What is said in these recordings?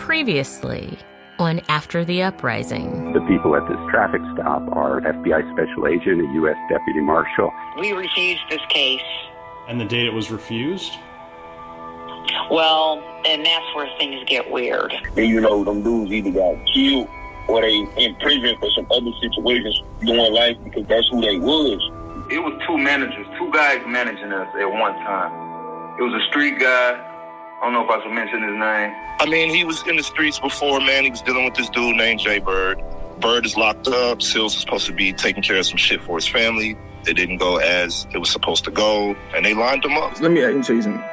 Previously on After the Uprising. The people at this traffic stop are FBI Special Agent, a U.S. Deputy Marshal. We refused this case. And the date it was refused? Well, and that's where things get weird. And you know, them dudes either got killed or they in prison for some other situations doing life because that's who they was. It was two guys managing us at one time. It was a street guy. I don't know if I should mention his name. I mean, he was in the streets before, man. He was dealing with this dude named Jay Bird. Bird is locked up. Seals is supposed to be taking care of some shit for his family. It didn't go as it was supposed to go, and they lined him up. Let me tell you something.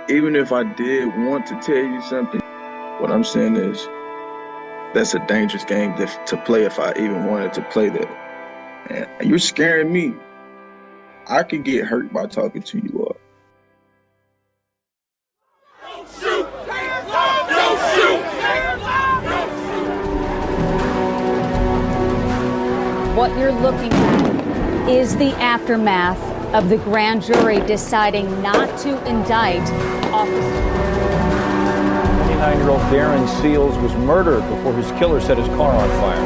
Even if I did want to tell you something, what I'm saying is that's a dangerous game to play if I even wanted to play that. And you're scaring me. I could get hurt by talking to you all. What you're looking at is the aftermath of the grand jury deciding not to indict Officer. 29-year-old Darren Seals was murdered before his killer set his car on fire.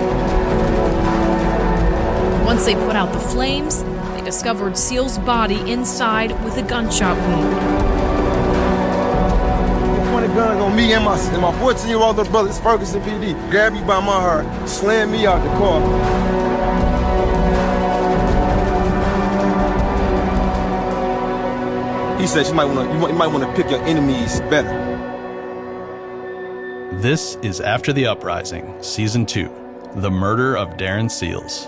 Once they put out the flames, they discovered Seals' body inside with a gunshot wound. Pointed gun on me and my 14-year-old little brother, it's Ferguson PD. Grabbed me by my heart, slammed me out the car. He said you might want to pick your enemies better. This is After the Uprising, Season 2, The Murder of Darren Seals.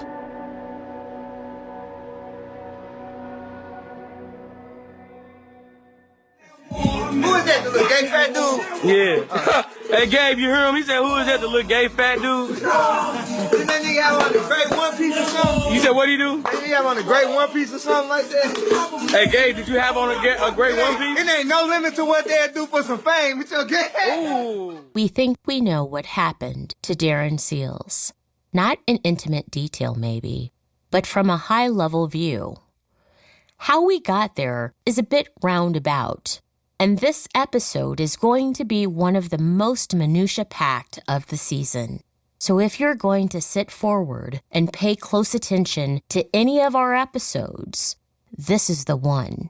Who is that, the little gay fat dude? Yeah. Hey, Gabe, you hear him? He said, who is that, the little gay fat dude? Didn't that nigga have on a gray one piece or something? You said, what'd he do? That nigga have on a gray one piece or something like that? Hey, Gabe, did you have on a gray one piece? It ain't no limit to what they'd do for some fame. It's okay. Ooh. We think we know what happened to Darren Seals. Not in intimate detail, maybe, but from a high-level view. How we got there is a bit roundabout. And this episode is going to be one of the most minutia-packed of the season. So if you're going to sit forward and pay close attention to any of our episodes, this is the one.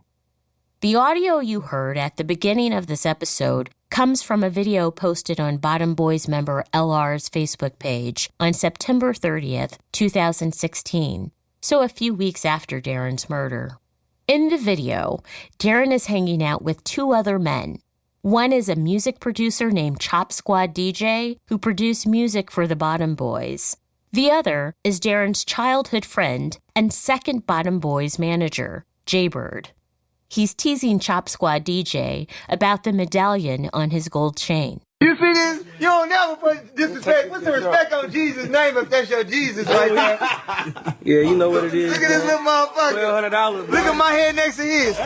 The audio you heard at the beginning of this episode comes from a video posted on Bottom Boys member LR's Facebook page on September 30th, 2016, so a few weeks after Darren's murder. In the video, Darren is hanging out with two other men. One is a music producer named Chop Squad DJ, who produced music for the Bottom Boys. The other is Darren's childhood friend and second Bottom Boys manager, Jaybird. He's teasing Chop Squad DJ about the medallion on his gold chain. You see this? You don't never put disrespect. Put some respect on Jesus' name if that's your Jesus right there. Yeah, you know what it is. Look at this little motherfucker. $1,200. Look at my head next to his.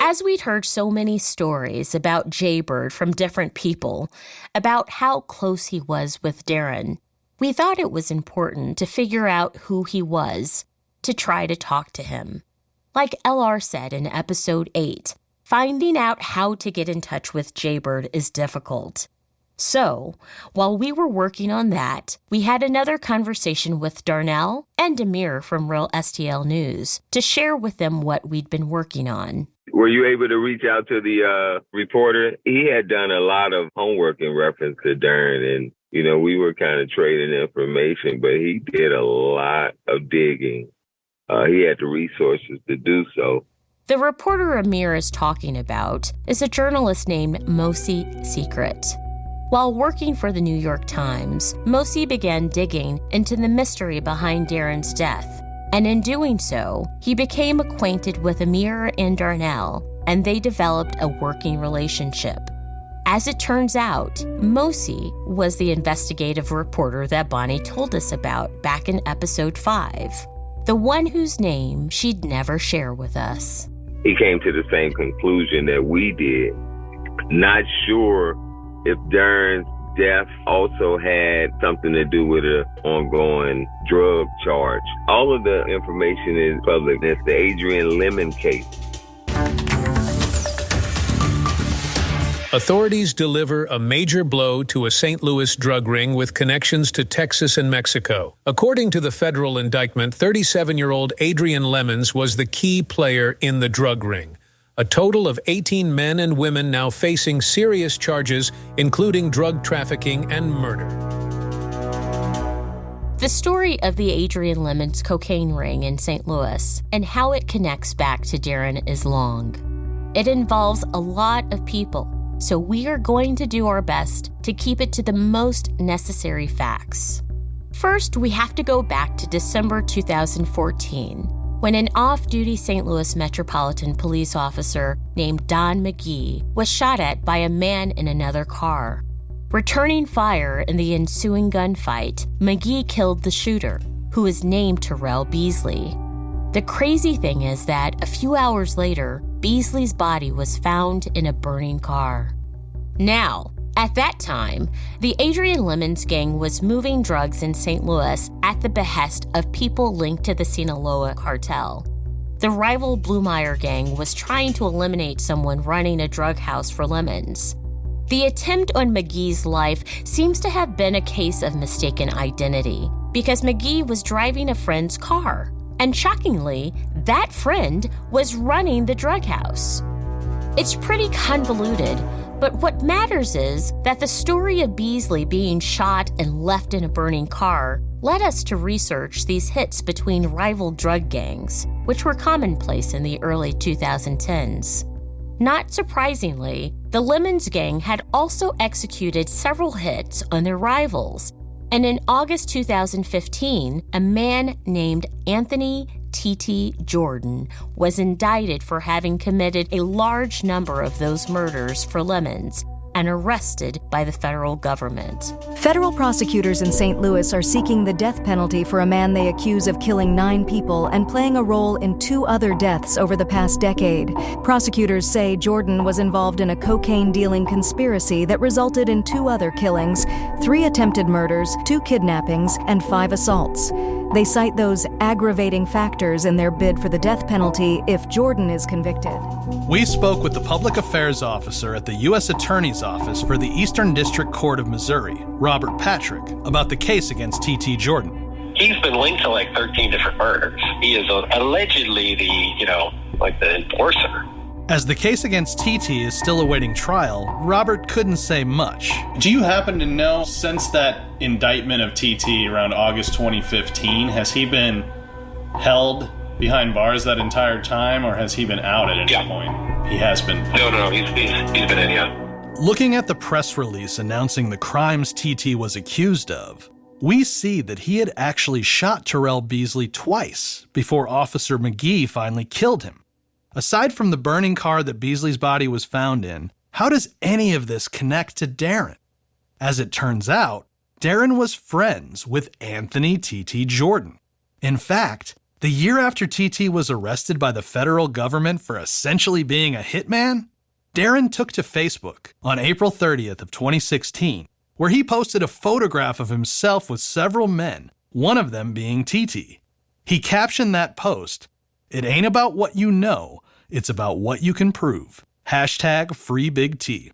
As we'd heard so many stories about Jaybird from different people, about how close he was with Darren, we thought it was important to figure out who he was, to try to talk to him. Like LR said in episode 8, finding out how to get in touch with Jaybird is difficult. So, while we were working on that, we had another conversation with Darnell and Amir from Real STL News to share with them what we'd been working on. Were you able to reach out to the reporter? He had done a lot of homework in reference to Darren, and, you know, we were kind of trading information, but he did a lot of digging. He had the resources to do so. The reporter Amir is talking about is a journalist named Mosi Secret. While working for the New York Times, Mosi began digging into the mystery behind Darren's death. And in doing so, he became acquainted with Amir and Darnell, and they developed a working relationship. As it turns out, Mosi was the investigative reporter that Bonnie told us about back in episode 5, the one whose name she'd never share with us. He came to the same conclusion that we did. Not sure if Darren's death also had something to do with an ongoing drug charge. All of the information is public. It's the Adrian Lemon case. Authorities deliver a major blow to a St. Louis drug ring with connections to Texas and Mexico. According to the federal indictment, 37-year-old Adrian Lemons was the key player in the drug ring. A total of 18 men and women now facing serious charges, including drug trafficking and murder. The story of the Adrian Lemons cocaine ring in St. Louis and how it connects back to Darren is long. It involves a lot of people, so we are going to do our best to keep it to the most necessary facts. First, we have to go back to December 2014, when an off-duty St. Louis Metropolitan Police officer named Don McGee was shot at by a man in another car. Returning fire in the ensuing gunfight, McGee killed the shooter, who was named Terrell Beasley. The crazy thing is that a few hours later, Beasley's body was found in a burning car. Now, at that time, the Adrian Lemons gang was moving drugs in St. Louis at the behest of people linked to the Sinaloa cartel. The rival Blumeyer gang was trying to eliminate someone running a drug house for Lemons. The attempt on McGee's life seems to have been a case of mistaken identity, because McGee was driving a friend's car. And shockingly, that friend was running the drug house. It's pretty convoluted, but what matters is that the story of Beasley being shot and left in a burning car led us to research these hits between rival drug gangs, which were commonplace in the early 2010s. Not surprisingly, the Lemons gang had also executed several hits on their rivals. And in August 2015, a man named Anthony T.T. Jordan was indicted for having committed a large number of those murders for Lemons and arrested by the federal government. Federal prosecutors in St. Louis are seeking the death penalty for a man they accuse of killing 9 people and playing a role in 2 other deaths over the past decade. Prosecutors say Jordan was involved in a cocaine-dealing conspiracy that resulted in 2 other killings, 3 attempted murders, 2 kidnappings, and 5 assaults. They cite those aggravating factors in their bid for the death penalty if Jordan is convicted. We spoke with the public affairs officer at the U.S. Attorney's Office for the Eastern District Court of Missouri, Robert Patrick, about the case against T.T. Jordan. He's been linked to like 13 different murders. He is allegedly the enforcer. As the case against T.T. is still awaiting trial, Robert couldn't say much. Do you happen to know, since that indictment of T.T. around August 2015, has he been held behind bars that entire time, or has he been out at any point? He has been. No, he's been in, yeah. Looking at the press release announcing the crimes T.T. was accused of, we see that he had actually shot Terrell Beasley twice before Officer McGee finally killed him. Aside from the burning car that Beasley's body was found in, how does any of this connect to Darren? As it turns out, Darren was friends with Anthony T.T. Jordan. In fact, the year after T.T. was arrested by the federal government for essentially being a hitman, Darren took to Facebook on April 30th of 2016, where he posted a photograph of himself with several men, one of them being T.T. He captioned that post, "It ain't about what you know, it's about what you can prove. #FreeBigT."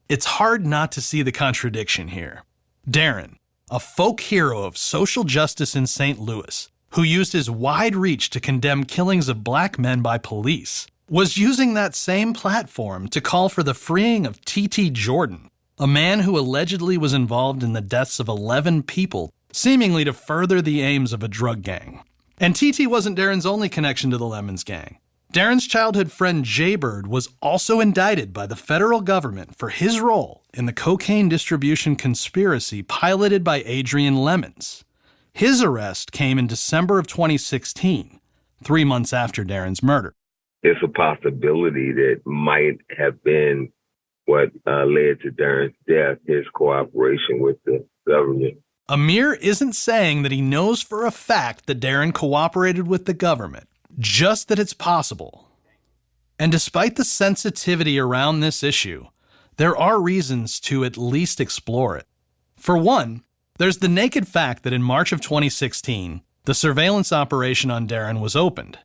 It's hard not to see the contradiction here. Darren, a folk hero of social justice in St. Louis, who used his wide reach to condemn killings of black men by police, was using that same platform to call for the freeing of T.T. Jordan, a man who allegedly was involved in the deaths of 11 people, seemingly to further the aims of a drug gang. And T.T. wasn't Darren's only connection to the Lemons gang. Darren's childhood friend Jaybird was also indicted by the federal government for his role in the cocaine distribution conspiracy piloted by Adrian Lemons. His arrest came in December of 2016, 3 months after Darren's murder. It's a possibility that might have been what led to Darren's death, his cooperation with the government. Amir isn't saying that he knows for a fact that Darren cooperated with the government, just that it's possible. And despite the sensitivity around this issue, there are reasons to at least explore it. For one, there's the naked fact that in March of 2016, the surveillance operation on Darren was opened.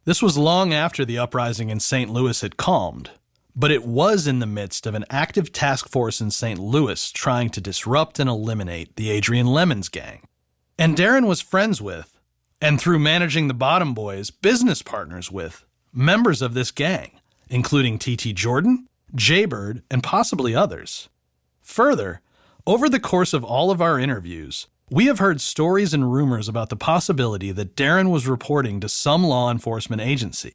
This was long after the uprising in St. Louis had calmed, But it was in the midst of an active task force in St. Louis trying to disrupt and eliminate the Adrian Lemons gang. And Darren was friends with, and through managing the Bottom Boys, business partners with, members of this gang, including T.T. Jordan, Jaybird, and possibly others. Further, over the course of all of our interviews, we have heard stories and rumors about the possibility that Darren was reporting to some law enforcement agency.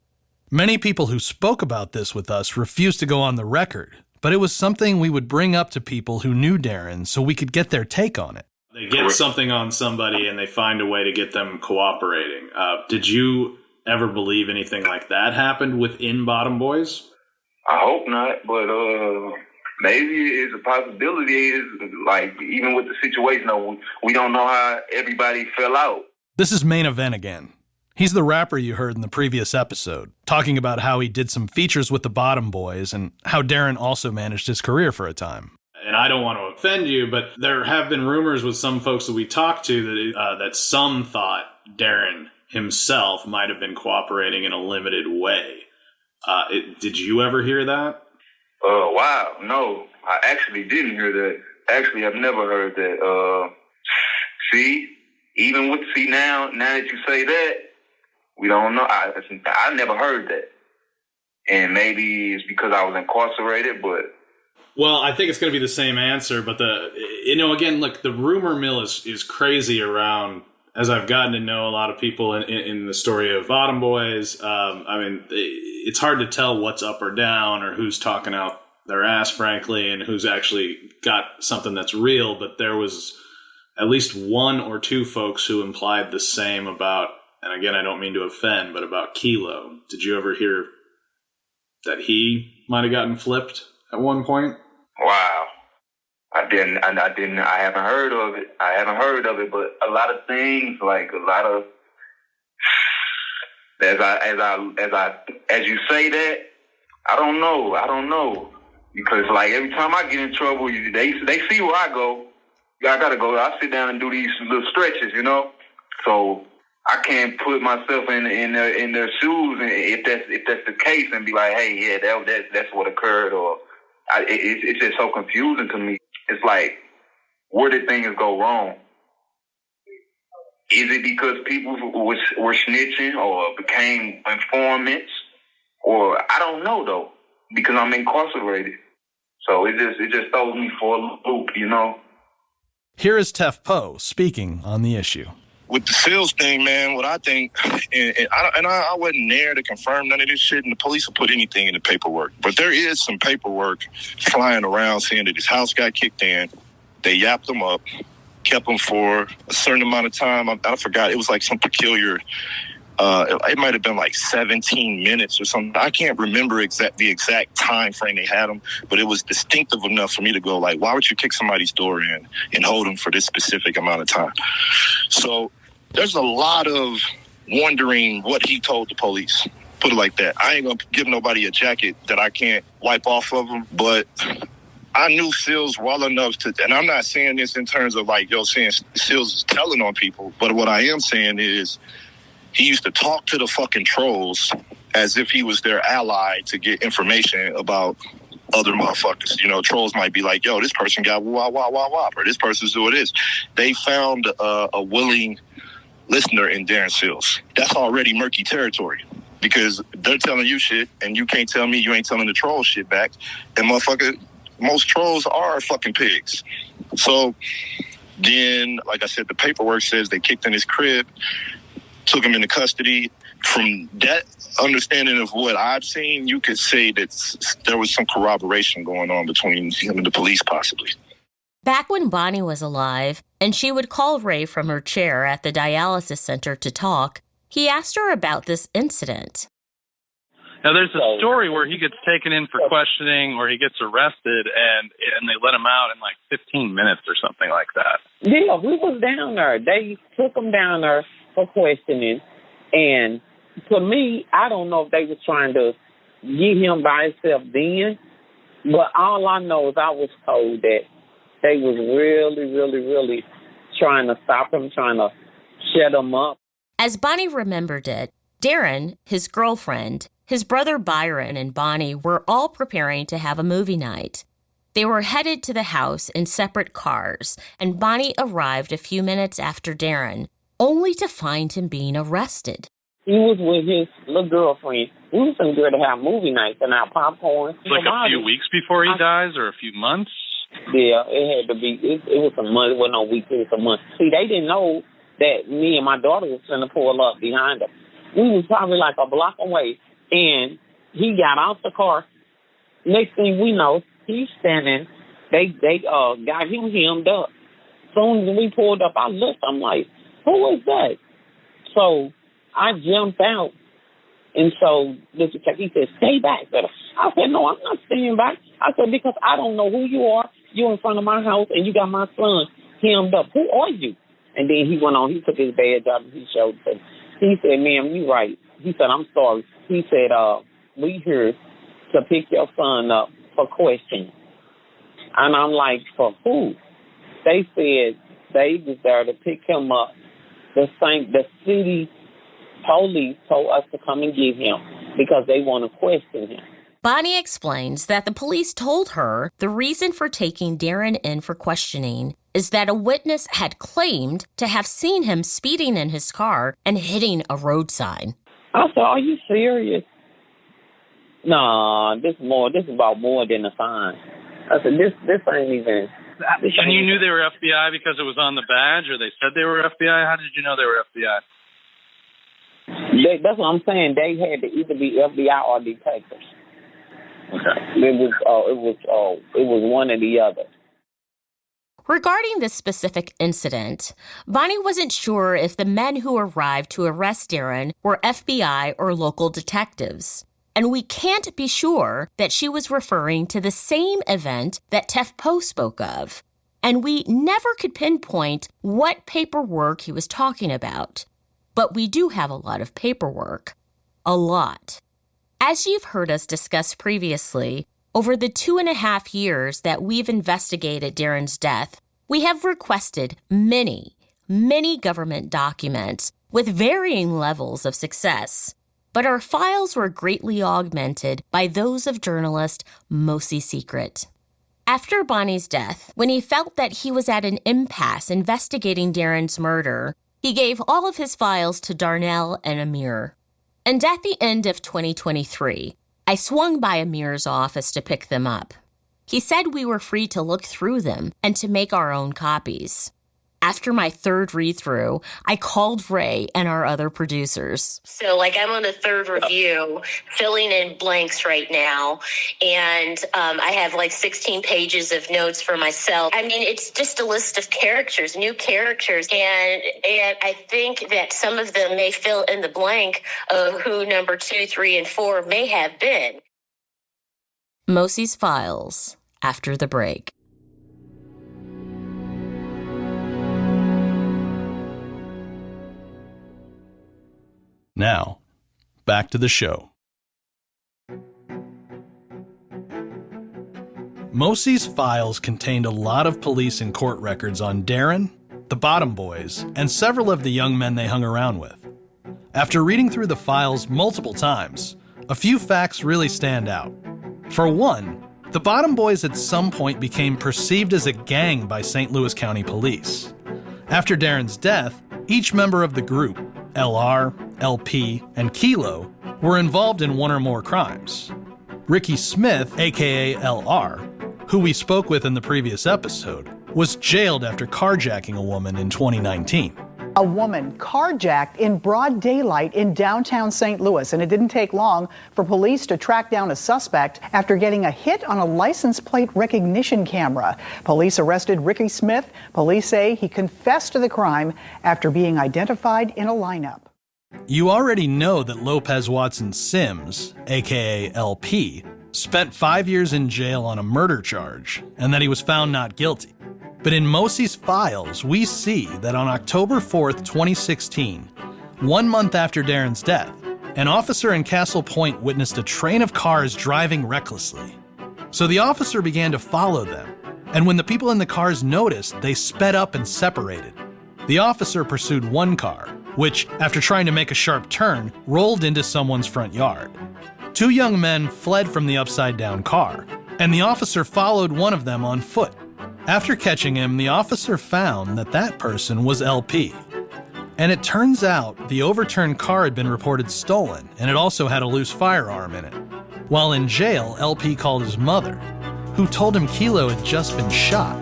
Many people who spoke about this with us refused to go on the record, but it was something we would bring up to people who knew Darren so we could get their take on it. They get something on somebody and they find a way to get them cooperating. Did you ever believe anything like that happened within Bottom Boys? I hope not, but maybe it's a possibility. Is like, even with the situation, we don't know how everybody fell out. This is Main Event again. He's the rapper you heard in the previous episode, talking about how he did some features with the Bottom Boys and how Darren also managed his career for a time. And I don't want to offend you, but there have been rumors with some folks that we talked to that some thought Darren himself might have been cooperating in a limited way. Did you ever hear that? Wow, no, I actually didn't hear that. Actually, I've never heard that. Now that you say that, we don't know. I never heard that. And maybe it's because I was incarcerated, but... Well, I think it's going to be the same answer, but again, look, the rumor mill is crazy around, as I've gotten to know a lot of people in the story of Bottom Boys. It's hard to tell what's up or down or who's talking out their ass, frankly, and who's actually got something that's real, but there was at least one or two folks who implied the same about, and again, I don't mean to offend, but about Kilo. Did you ever hear that he might have gotten flipped at one point? Wow. I haven't heard of it. But a lot of things, as you say that, I don't know. Because like every time I get in trouble, they see where I go. I gotta go. I sit down and do these little stretches, So I can't put myself in their shoes, and if that's the case, and be like, hey, yeah, that's what occurred, or it's just so confusing to me. It's like, where did things go wrong? Is it because people were snitching or became informants, or I don't know though, because I'm incarcerated. So it just throws me for a loop, Here is Tef Poe speaking on the issue. With the Seals thing, man, what I think, and I wasn't there to confirm none of this shit, and the police will put anything in the paperwork. But there is some paperwork flying around saying that his house got kicked in. They yapped him up, kept him for a certain amount of time. I forgot. It was like some peculiar, it might have been like 17 minutes or something. I can't remember the exact time frame they had him, but it was distinctive enough for me to go like, why would you kick somebody's door in and hold them for this specific amount of time? So there's a lot of wondering what he told the police. Put it like that. I ain't going to give nobody a jacket that I can't wipe off of them, but I knew Seals well enough to, and I'm not saying this in terms of like, saying Seals is telling on people, but what I am saying is he used to talk to the fucking trolls as if he was their ally to get information about other motherfuckers. Trolls might be like, yo, this person got wah, wah, wah, wah, or this person's doing this. They found a willing listener in Darren Seals. That's already murky territory because they're telling you shit and you can't tell me you ain't telling the troll shit back. And motherfucker, most trolls are fucking pigs. So then, like I said, the paperwork says they kicked in his crib, took him into custody. From that understanding of what I've seen, you could say that there was some corroboration going on between him and the police, possibly. Back when Bonnie was alive, and she would call Ray from her chair at the dialysis center to talk, he asked her about this incident. Now, there's a story where he gets taken in for questioning or he gets arrested, and they let him out in like 15 minutes or something like that. Yeah, we was down there. They took him down there for questioning, and to me, I don't know if they was trying to get him by himself then, but all I know is I was told that they was really, really, really trying to stop him, trying to shut him up. As Bonnie remembered it, Darren, his girlfriend, His brother Byron and Bonnie were all preparing to have a movie night. They were headed to the house in separate cars, and Bonnie arrived a few minutes after Darren, only to find him being arrested. He was with his little girlfriend. We was going to have movie nights and our popcorn. Like a few weeks before he dies, or a few months? Yeah, it had to be. It was a month. It wasn't no week. It was a month. See, they didn't know that me and my daughter was going to pull up behind them. We was probably like a block away, and he got out the car. Next thing we know, he's standing. They got him hemmed up. As soon as we pulled up, I looked. I'm like, who is that? So I jumped out. And so he said, stay back. I said, no, I'm not staying back. I said, because I don't know who you are. You're in front of my house, and you got my son hemmed up. Who are you? And then he went on. He took his badge out, and he showed it. He said, ma'am, you're right. He said, I'm sorry. He said, we here to pick your son up for questioning. And I'm like, for who? They said they was there to pick him up. The city police told us to come and get him because they want to question him. Bonnie explains that the police told her the reason for taking Darren in for questioning is that a witness had claimed to have seen him speeding in his car and hitting a road sign. I said, are you serious? No, this is about more than a sign. I said, this ain't even... And you knew they were FBI because it was on the badge, or they said they were FBI? How did you know they were FBI? That's what I'm saying. They had to either be FBI or detectives. Okay. It was one or the other. Regarding this specific incident, Bonnie wasn't sure if the men who arrived to arrest Darren were FBI or local detectives. And we can't be sure that she was referring to the same event that Tef Poe spoke of. And we never could pinpoint what paperwork he was talking about. But we do have a lot of paperwork. A lot. As you've heard us discuss previously, over the 2.5 years that we've investigated Darren's death, we have requested many, many government documents with varying levels of success. But our files were greatly augmented by those of journalist Mosi Secret. After Bonnie's death, when he felt that he was at an impasse investigating Darren's murder, he gave all of his files to Darnell and Amir. And at the end of 2023, I swung by Amir's office to pick them up. He said we were free to look through them and to make our own copies. After my third read-through, I called Ray and our other producers. So, I'm on the third review, filling in blanks right now, and I have 16 pages of notes for myself. I mean, it's just a list of characters, new characters, and I think that some of them may fill in the blank of who number 2, 3, and 4 may have been. Mosi's Files, after the break. Now, back to the show. Mosi's files contained a lot of police and court records on Darren, the Bottom Boys, and several of the young men they hung around with. After reading through the files multiple times, a few facts really stand out. For one, the Bottom Boys at some point became perceived as a gang by St. Louis County Police. After Darren's death, each member of the group, LR, LP, and Kilo, were involved in one or more crimes. Ricky Smith, aka LR, who we spoke with in the previous episode, was jailed after carjacking a woman in 2019. A woman carjacked in broad daylight in downtown St. Louis, and it didn't take long for police to track down a suspect after getting a hit on a license plate recognition camera. Police arrested Ricky Smith. Police say he confessed to the crime after being identified in a lineup. You already know that Lopez Watson Sims, aka LP, spent 5 years in jail on a murder charge, and that he was found not guilty. But in Mosi's files, we see that on October 4th, 2016, 1 month after Darren's death, an officer in Castle Point witnessed a train of cars driving recklessly. So the officer began to follow them, and when the people in the cars noticed, they sped up and separated. The officer pursued one car, which, after trying to make a sharp turn, rolled into someone's front yard. Two young men fled from the upside-down car, and the officer followed one of them on foot. After catching him, the officer found that person was LP. And it turns out the overturned car had been reported stolen, and it also had a loose firearm in it. While in jail, LP called his mother, who told him Kilo had just been shot.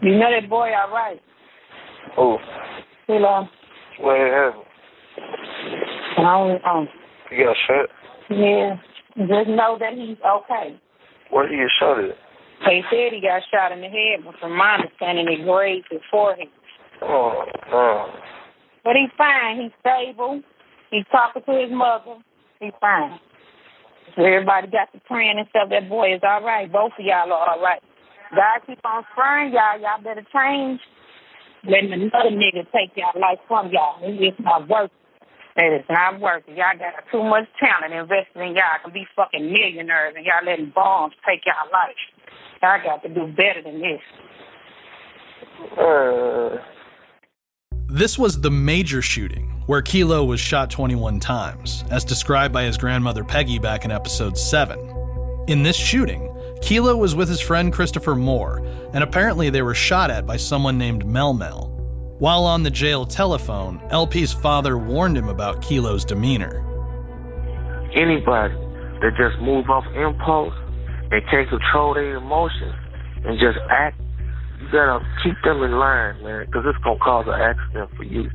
You know that boy all right? Who? Kilo. Where is I don't know. he? Got shot? Yeah. Just know that he's okay. Where did he get shot at? They said he got shot in the head, but from my understanding, it grazed his forehead. Oh, no. But he's fine. He's stable. He's talking to his mother. He's fine. So everybody got to praying and stuff. That boy is all right. Both of y'all are all right. God keep on spurring y'all. Y'all better change. Letting another nigga take y'all life from y'all. It's not working. It's not working. Y'all got too much talent invested in y'all. Can be fucking millionaires and y'all letting bombs take y'all life. Y'all got to do better than this. This was the major shooting, where Kilo was shot 21 times, as described by his grandmother Peggy back in episode 7. In this shooting, Kilo was with his friend Christopher Moore, and apparently they were shot at by someone named Mel Mel. While on the jail telephone, LP's father warned him about Kilo's demeanor. Anybody that just move off impulse and can't control their emotions and just act, you gotta keep them in line, man, because it's gonna cause an accident for you.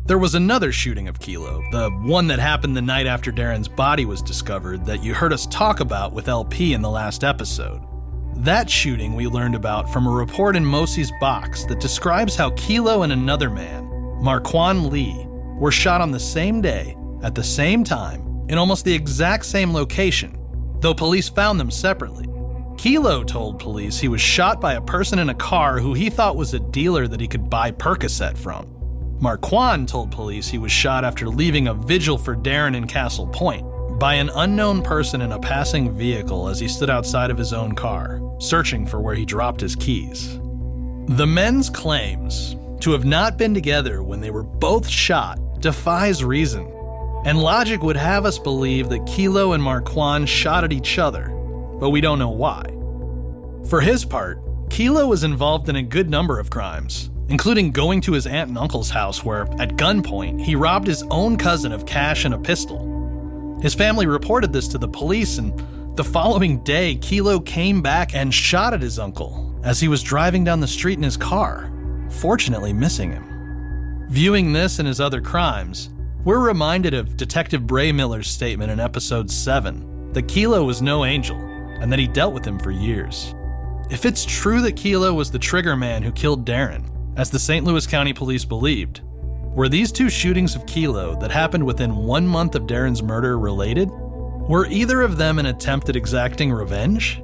There was another shooting of Kilo, the one that happened the night after Darren's body was discovered, that you heard us talk about with LP in the last episode. That shooting we learned about from a report in Mosi's box that describes how Kilo and another man, Marquand Lee, were shot on the same day, at the same time, in almost the exact same location, though police found them separately. Kilo told police he was shot by a person in a car who he thought was a dealer that he could buy Percocet from. Marquand told police he was shot after leaving a vigil for Darren in Castle Point by an unknown person in a passing vehicle as he stood outside of his own car, searching for where he dropped his keys. The men's claims to have not been together when they were both shot defies reason, and logic would have us believe that Kilo and Marquand shot at each other, but we don't know why. For his part, Kilo was involved in a good number of crimes, including going to his aunt and uncle's house where, at gunpoint, he robbed his own cousin of cash and a pistol. His family reported this to the police, and the following day, Kilo came back and shot at his uncle as he was driving down the street in his car, fortunately missing him. Viewing this and his other crimes, we're reminded of Detective Bray Miller's statement in episode 7 that Kilo was no angel and that he dealt with him for years. If it's true that Kilo was the trigger man who killed Darren, as the St. Louis County Police believed, were these two shootings of Kilo that happened within 1 month of Darren's murder related? Were either of them an attempt at exacting revenge?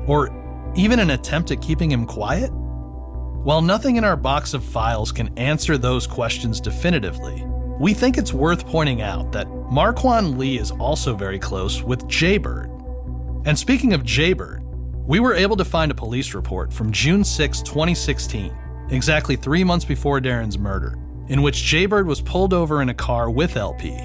Or even an attempt at keeping him quiet? While nothing in our box of files can answer those questions definitively, we think it's worth pointing out that Marquand Lee is also very close with Jaybird. And speaking of Jaybird, we were able to find a police report from June 6, 2016, exactly 3 months before Darren's murder, in which Jaybird was pulled over in a car with LP.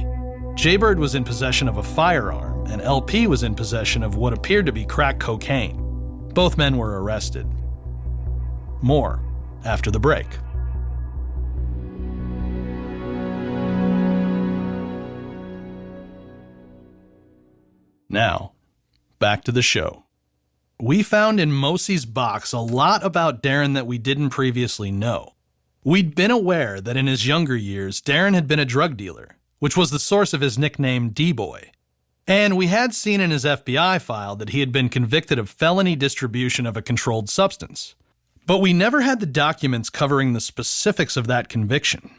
Jaybird was in possession of a firearm, and LP was in possession of what appeared to be crack cocaine. Both men were arrested. More after the break. Now, back to the show. We found in Mosi's box a lot about Darren that we didn't previously know. We'd been aware that in his younger years, Darren had been a drug dealer, which was the source of his nickname D-Boy. And we had seen in his FBI file that he had been convicted of felony distribution of a controlled substance. But we never had the documents covering the specifics of that conviction.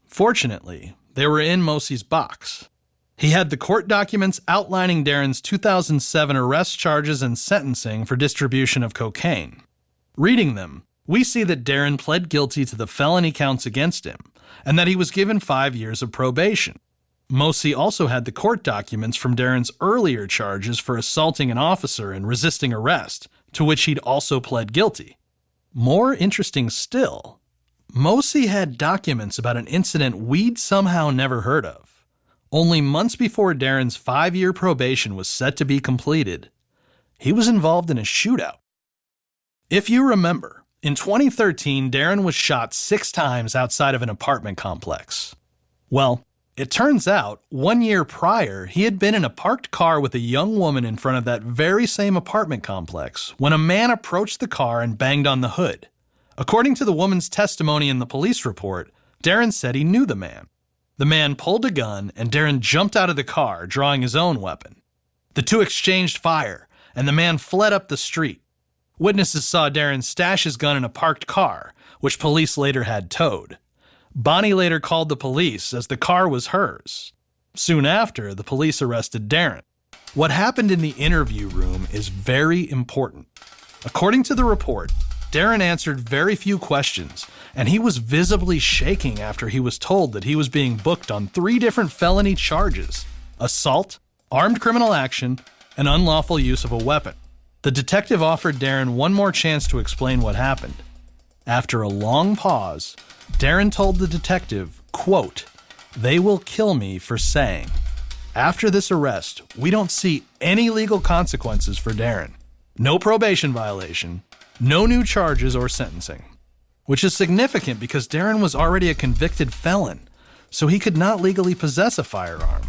Fortunately, they were in Mosi's box. He had the court documents outlining Darren's 2007 arrest charges and sentencing for distribution of cocaine. Reading them, we see that Darren pled guilty to the felony counts against him, and that he was given 5 years of probation. Mosi also had the court documents from Darren's earlier charges for assaulting an officer and resisting arrest, to which he'd also pled guilty. More interesting still, Mosi had documents about an incident we'd somehow never heard of. Only months before Darren's 5-year probation was set to be completed, he was involved in a shootout. If you remember, in 2013, Darren was shot 6 times outside of an apartment complex. Well, it turns out 1 year prior, he had been in a parked car with a young woman in front of that very same apartment complex when a man approached the car and banged on the hood. According to the woman's testimony in the police report, Darren said he knew the man. The man pulled a gun and Darren jumped out of the car, drawing his own weapon. The two exchanged fire, and the man fled up the street. Witnesses saw Darren stash his gun in a parked car, which police later had towed. Bonnie later called the police as the car was hers. Soon after, the police arrested Darren. What happened in the interview room is very important. According to the report, Darren answered very few questions, and he was visibly shaking after he was told that he was being booked on 3 different felony charges: assault, armed criminal action, and unlawful use of a weapon. The detective offered Darren one more chance to explain what happened. After a long pause, Darren told the detective, quote, "They will kill me for saying." After this arrest, we don't see any legal consequences for Darren. No probation violation, no new charges or sentencing. Which is significant because Darren was already a convicted felon, so he could not legally possess a firearm.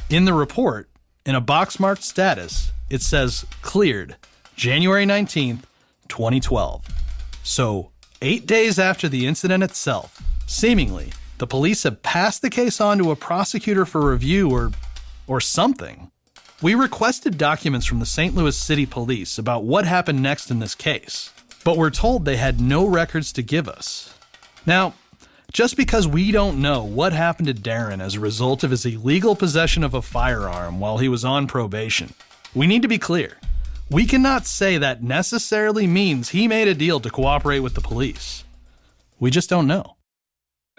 In the report, in a box-marked status, it says, "Cleared, January 19th, 2012. So, 8 days after the incident itself, seemingly, the police have passed the case on to a prosecutor for review or something. We requested documents from the St. Louis City Police about what happened next in this case, but we're told they had no records to give us. Now, just because we don't know what happened to Darren as a result of his illegal possession of a firearm while he was on probation, we need to be clear. We cannot say that necessarily means he made a deal to cooperate with the police. We just don't know.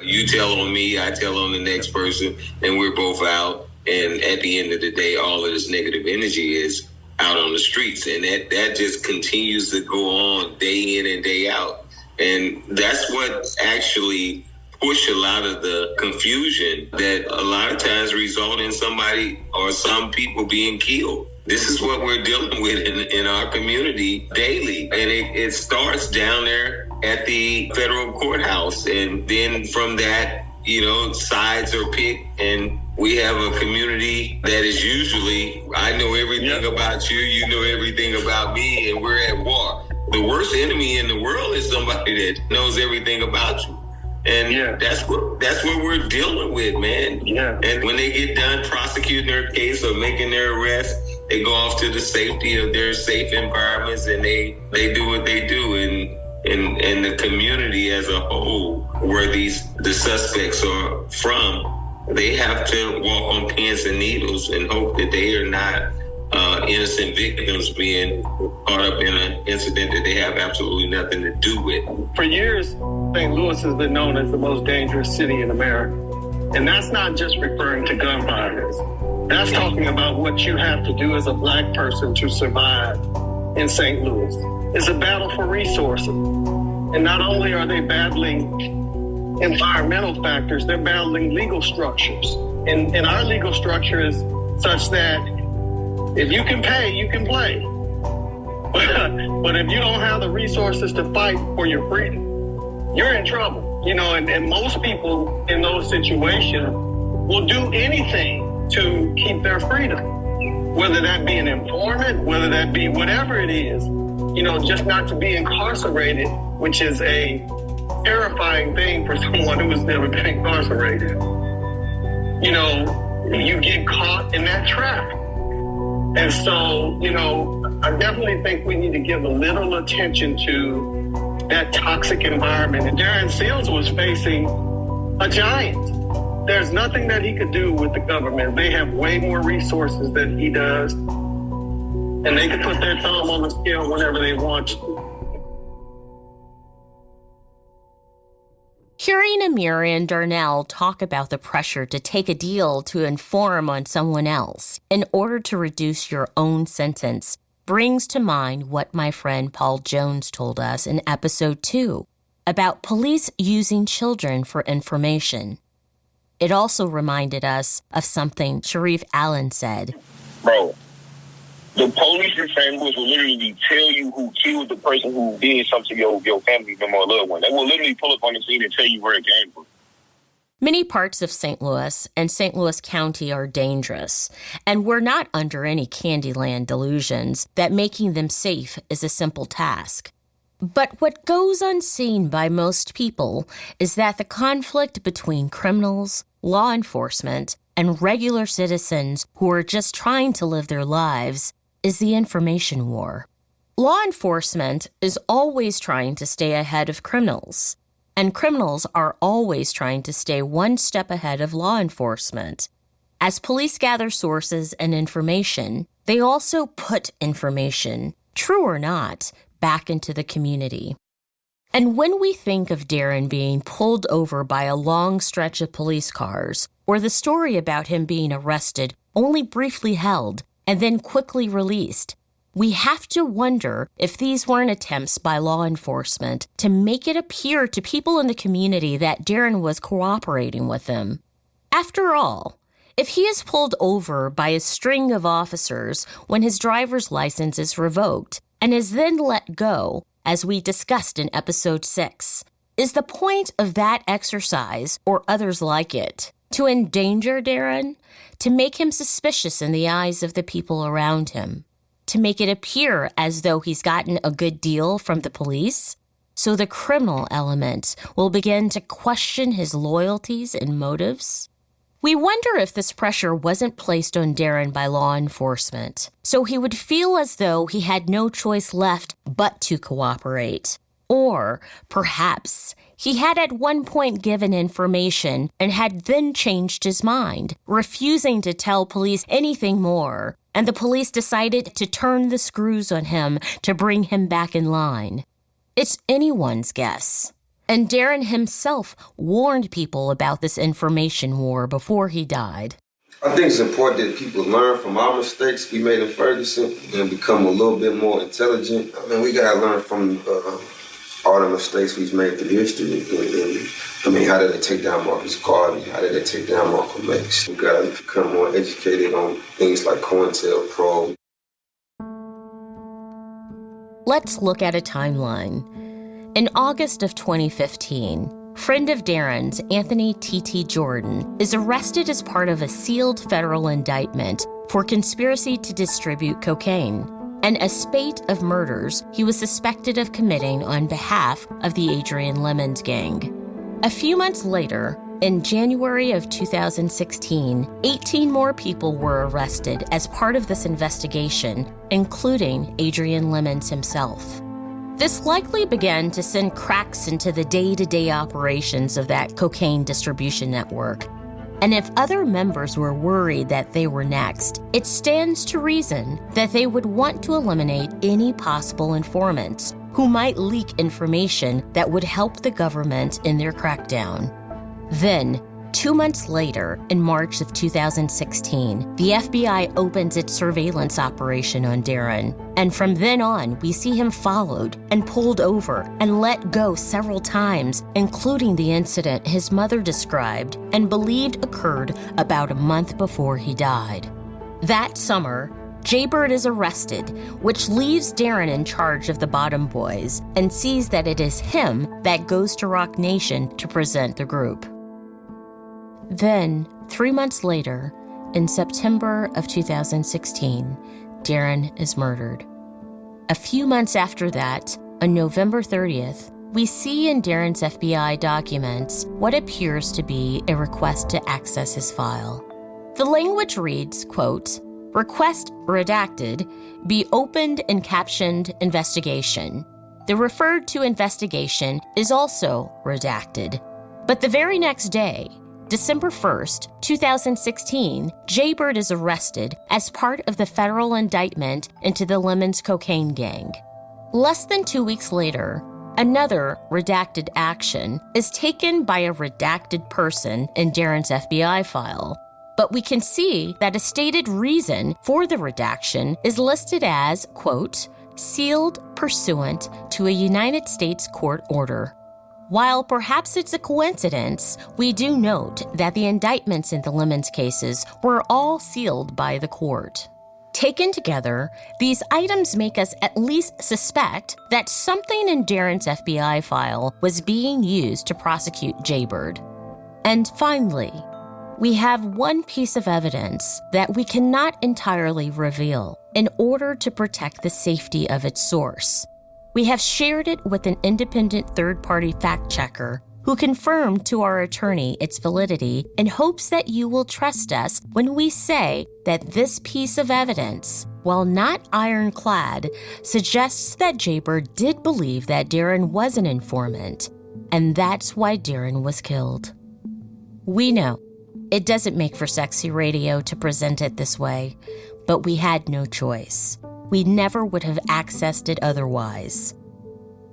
You tell on me, I tell on the next person, and we're both out. And at the end of the day, all of this negative energy is out on the streets. And that just continues to go on day in and day out. And that's what actually push a lot of the confusion that a lot of times result in somebody or some people being killed. This is what we're dealing with in our community daily. And it starts down there at the federal courthouse. And then from that, sides are picked. And we have a community that is usually, I know everything about you, you know everything about me, and we're at war. The worst enemy in the world is somebody that knows everything about you. And that's what we're dealing with, man. Yeah. And when they get done prosecuting their case or making their arrest, they go off to the safety of their safe environments and they do what they do. And the community as a whole, where the suspects are from, they have to walk on pins and needles and hope that they are not innocent victims being caught up in an incident that they have absolutely nothing to do with. For years, St. Louis has been known as the most dangerous city in America. And that's not just referring to gun violence. That's talking about what you have to do as a black person to survive in St. Louis. It's a battle for resources. And not only are they battling environmental factors, they're battling legal structures. And our legal structure is such that if you can pay, you can play. But if you don't have the resources to fight for your freedom, you're in trouble. And most people in those situations will do anything to keep their freedom, whether that be an informant, whether that be whatever it is, just not to be incarcerated, which is a terrifying thing for someone who has never been incarcerated. You get caught in that trap. And so, I definitely think we need to give a little attention to that toxic environment. And Darren Seals was facing a giant. There's nothing that he could do with the government. They have way more resources than he does. And they can put their thumb on the scale whenever they want to. Hearing Amir and Darnell talk about the pressure to take a deal to inform on someone else in order to reduce your own sentence brings to mind what my friend Paul Jones told us in episode 2 about police using children for information. It also reminded us of something Sharif Allen said. Bro, the police in St. Louis will literally tell you who killed the person who did something to your family member or loved one. They will literally pull up on the scene and tell you where it came from. Many parts of St. Louis and St. Louis County are dangerous, and we're not under any Candyland delusions that making them safe is a simple task. But what goes unseen by most people is that the conflict between criminals, law enforcement, and regular citizens who are just trying to live their lives is the information war. Law enforcement is always trying to stay ahead of criminals, and criminals are always trying to stay one step ahead of law enforcement. As police gather sources and information, they also put information, true or not, back into the community. And when we think of Darren being pulled over by a long stretch of police cars, or the story about him being arrested, only briefly held, and then quickly released, we have to wonder if these weren't attempts by law enforcement to make it appear to people in the community that Darren was cooperating with them. After all, if he is pulled over by a string of officers when his driver's license is revoked and is then let go, as we discussed in episode 6, is the point of that exercise, or others like it, to endanger Darren, to make him suspicious in the eyes of the people around him, to make it appear as though he's gotten a good deal from the police, so the criminal element will begin to question his loyalties and motives? We wonder if this pressure wasn't placed on Darren by law enforcement, so he would feel as though he had no choice left but to cooperate. Or, perhaps, he had at one point given information and had then changed his mind, refusing to tell police anything more, and the police decided to turn the screws on him to bring him back in line. It's anyone's guess. And Darren himself warned people about this information war before he died. I think it's important that people learn from our mistakes we made in Ferguson and become a little bit more intelligent. I mean, we got to learn from all the mistakes we've made through history. And how did they take down Marcus Garvey? How did they take down Malcolm X? We got to become more educated on things like COINTELPRO. Let's look at a timeline. In August of 2015, friend of Darren's, Anthony T.T. Jordan, is arrested as part of a sealed federal indictment for conspiracy to distribute cocaine and a spate of murders he was suspected of committing on behalf of the Adrian Lemons gang. A few months later, in January of 2016, 18 more people were arrested as part of this investigation, including Adrian Lemons himself. This likely began to send cracks into the day-to-day operations of that cocaine distribution network. And if other members were worried that they were next, it stands to reason that they would want to eliminate any possible informants who might leak information that would help the government in their crackdown. Then, 2 months later, in March of 2016, the FBI opens its surveillance operation on Darren, and from then on, we see him followed and pulled over and let go several times, including the incident his mother described and believed occurred about a month before he died. That summer, Jaybird is arrested, which leaves Darren in charge of the Bottom Boys and sees that it is him that goes to Rock Nation to present the group. Then, 3 months later, in September of 2016, Darren is murdered. A few months after that, on November 30th, we see in Darren's FBI documents what appears to be a request to access his file. The language reads, quote, "Request redacted, be opened and captioned investigation." The referred to investigation is also redacted. But the very next day, December 1st, 2016, Jaybird is arrested as part of the federal indictment into the Lemons cocaine gang. Less than 2 weeks later, another redacted action is taken by a redacted person in Darren's FBI file. But we can see that a stated reason for the redaction is listed as, quote, "sealed pursuant to a United States court order." While perhaps it's a coincidence, we do note that the indictments in the Lemons cases were all sealed by the court. Taken together, these items make us at least suspect that something in Darren's FBI file was being used to prosecute Jaybird. And finally, we have one piece of evidence that we cannot entirely reveal in order to protect the safety of its source. We have shared it with an independent third-party fact-checker who confirmed to our attorney its validity in hopes that you will trust us when we say that this piece of evidence, while not ironclad, suggests that Jaybird did believe that Darren was an informant, and that's why Darren was killed. We know it doesn't make for sexy radio to present it this way, but we had no choice. We never would have accessed it otherwise.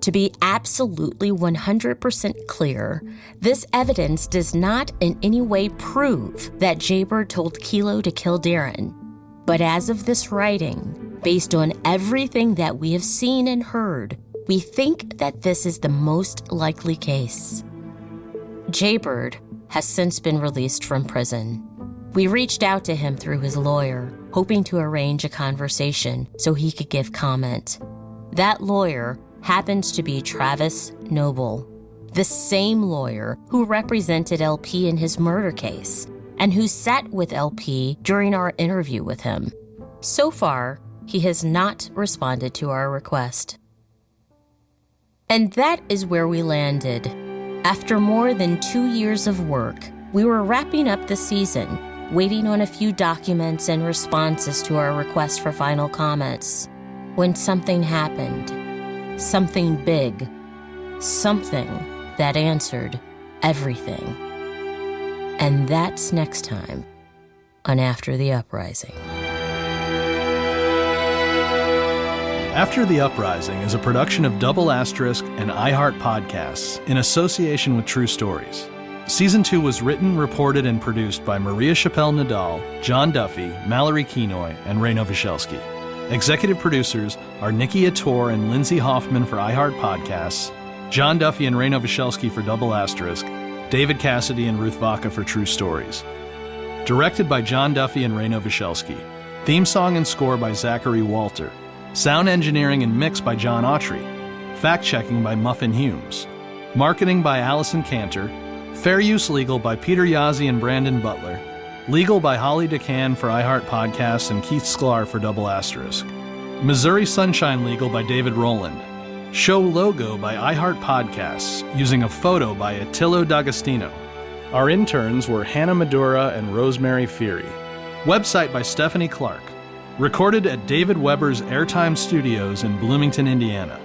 To be absolutely 100% clear, this evidence does not in any way prove that Jaybird told Kilo to kill Darren. But as of this writing, based on everything that we have seen and heard, we think that this is the most likely case. Jaybird has since been released from prison. We reached out to him through his lawyer, hoping to arrange a conversation so he could give comment. That lawyer happens to be Travis Noble, the same lawyer who represented LP in his murder case and who sat with LP during our interview with him. So far, he has not responded to our request. And that is where we landed. After more than 2 years of work, we were wrapping up the season, waiting on a few documents and responses to our request for final comments, when something happened. Something big. Something that answered everything. And that's next time on After the Uprising. After the Uprising is a production of Double Asterisk and iHeart Podcasts in association with True Stories. Season 2 was written, reported, and produced by Maria Chappelle Nadal, John Duffy, Mallory Kenoy, and Ray Novoselsky. Executive producers are Nikki Ator and Lindsay Hoffman for iHeart Podcasts, John Duffy and Ray Novoselsky for Double Asterisk, David Cassidy and Ruth Vaca for True Stories. Directed by John Duffy and Ray Novoselsky. Theme song and score by Zachary Walter. Sound engineering and mix by John Autry. Fact-checking by Muffin Humes. Marketing by Allison Cantor. Fair Use Legal by Peter Yazzie and Brandon Butler. Legal by Holly DeCann for iHeart Podcasts and Keith Sklar for Double Asterisk. Missouri Sunshine Legal by David Rowland. Show logo by iHeart Podcasts using a photo by Attilio D'Agostino. Our interns were Hannah Madura and Rosemary Feary. Website by Stephanie Clark. Recorded at David Weber's Airtime Studios in Bloomington, Indiana.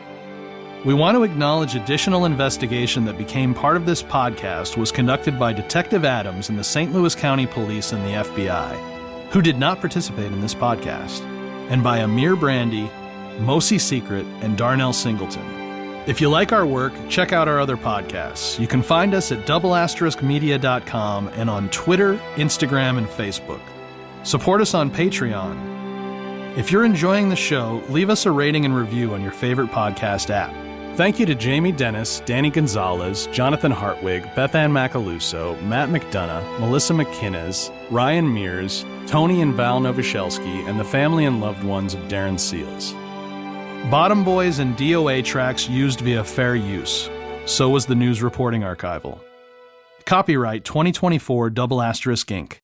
We want to acknowledge additional investigation that became part of this podcast was conducted by Detective Adams in the St. Louis County Police and the FBI, who did not participate in this podcast, and by Amir Brandy, Mosi Secret, and Darnell Singleton. If you like our work, check out our other podcasts. You can find us at doubleasteriskmedia.com and on Twitter, Instagram, and Facebook. Support us on Patreon. If you're enjoying the show, leave us a rating and review on your favorite podcast app. Thank you to Jamie Dennis, Danny Gonzalez, Jonathan Hartwig, Beth Ann Macaluso, Matt McDonough, Melissa McKinnis, Ryan Mears, Tony and Val Novoselsky, and the family and loved ones of Darren Seals. Bottom Boys and DOA tracks used via fair use. So was the news reporting archival. Copyright 2024 Double Asterisk Inc.